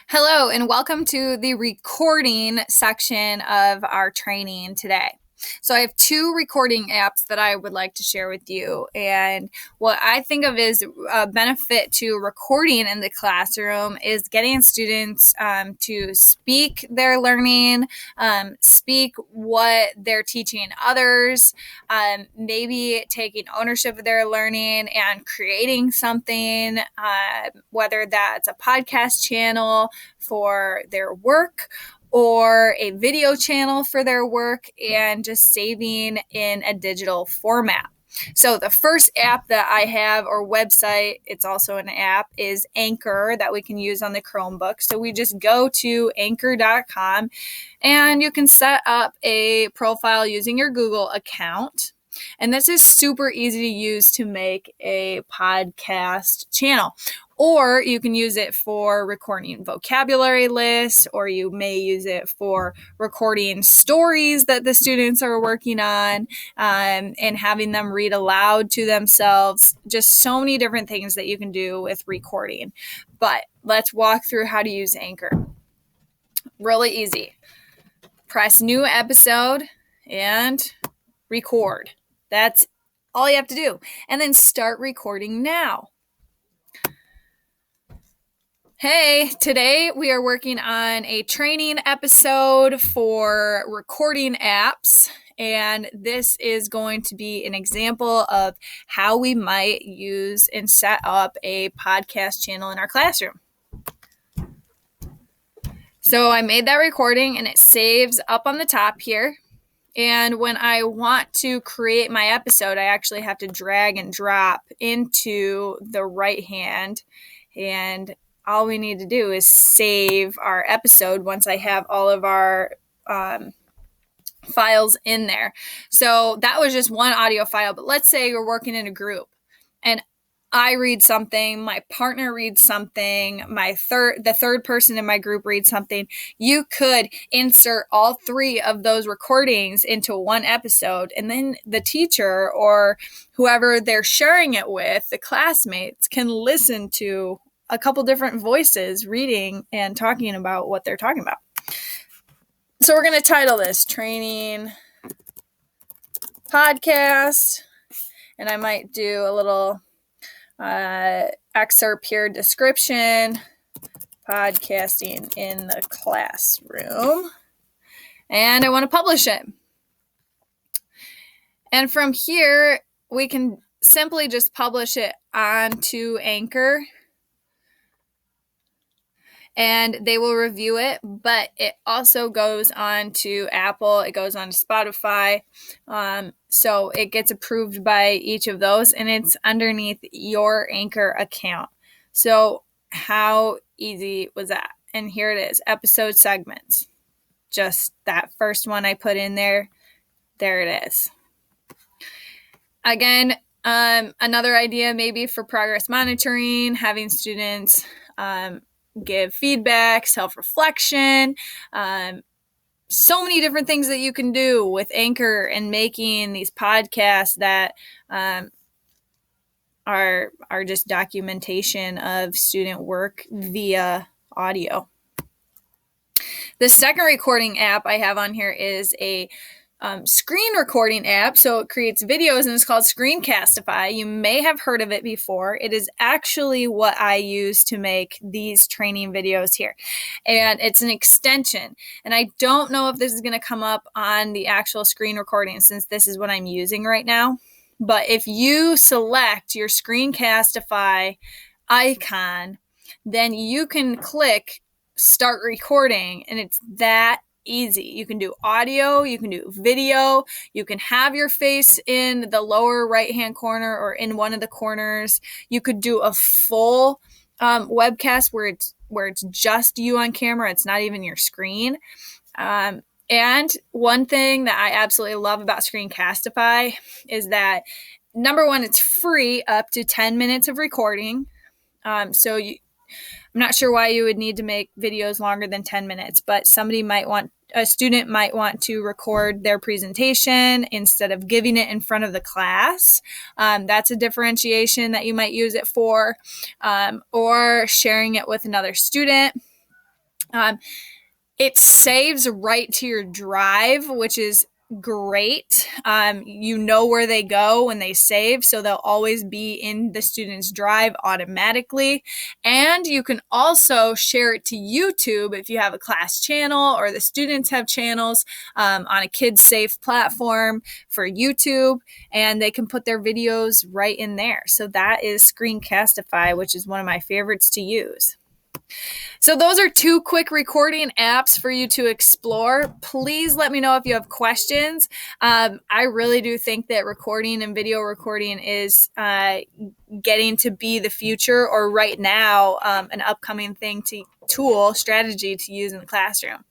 Hello, and welcome to the recording section of our training today. So, I have two recording apps that I would like to share with you. And what I think of as a benefit to recording in the classroom is getting students to speak their learning, speak what they're teaching others, maybe taking ownership of their learning and creating something, whether that's a podcast channel for their work or a video channel for their work, and just saving in a digital format. So the first app that I have, or website, it's also an app, is Anchor that we can use on the Chromebook. So we just go to anchor.com and you can set up a profile using your Google account. And this is super easy to use to make a podcast channel. Or you can use it for recording vocabulary lists, or you may use it for recording stories that the students are working on, and having them read aloud to themselves. Just so many different things that you can do with recording. But let's walk through how to use Anchor. Really easy. Press new episode and record. That's all you have to do. And then start recording now. Hey, today we are working on a training episode for recording apps, and this is going to be an example of how we might use and set up a podcast channel in our classroom. So I made that recording and it saves up on the top here. And when I want to create my episode, I actually have to drag and drop into the right hand, and all we need to do is save our episode once I have all of our files in there. So that was just one audio file, but let's say you're working in a group and I read something, my partner reads something, the third person in my group reads something. You could insert all three of those recordings into one episode, and then the teacher or whoever they're sharing it with, the classmates, can listen to a couple different voices reading and talking about what they're talking about. So we're going to title this Training Podcast, and I might do a little excerpt here, description, podcasting in the classroom, and I want to publish it. And from here, we can simply just publish it onto Anchor, and they will review it, but it also goes on to Apple, it goes on to Spotify, so it gets approved by each of those, and it's underneath your Anchor account. So how easy was that? And here it is, episode segments. Just that first one I put in there it is. Again, another idea maybe for progress monitoring, having students give feedback, self-reflection, so many different things that you can do with Anchor and making these podcasts that are just documentation of student work via audio. The second recording app I have on here is a screen recording app. So it creates videos and it's called Screencastify. You may have heard of it before. It is actually what I use to make these training videos here. And it's an extension. And I don't know if this is going to come up on the actual screen recording since this is what I'm using right now. But if you select your Screencastify icon, then you can click start recording, and it's that easy. You can do audio, you can do video, you can have your face in the lower right hand corner or in one of the corners. You could do a full webcast where it's just you on camera, it's not even your screen. And one thing that I absolutely love about Screencastify is that, number one, it's free up to 10 minutes of recording. I'm not sure why you would need to make videos longer than 10 minutes, but a student might want to record their presentation instead of giving it in front of the class. That's a differentiation that you might use it for, or sharing it with another student. It saves right to your drive, which is great. You know where they go when they save, so they'll always be in the student's drive automatically. And you can also share it to YouTube if you have a class channel or the students have channels on a kids safe platform for YouTube, and they can put their videos right in there. So that is Screencastify, which is one of my favorites to use. So those are two quick recording apps for you to explore. Please let me know if you have questions. I really do think that recording and video recording is getting to be the future, or right now, an upcoming thing to tool strategy to use in the classroom.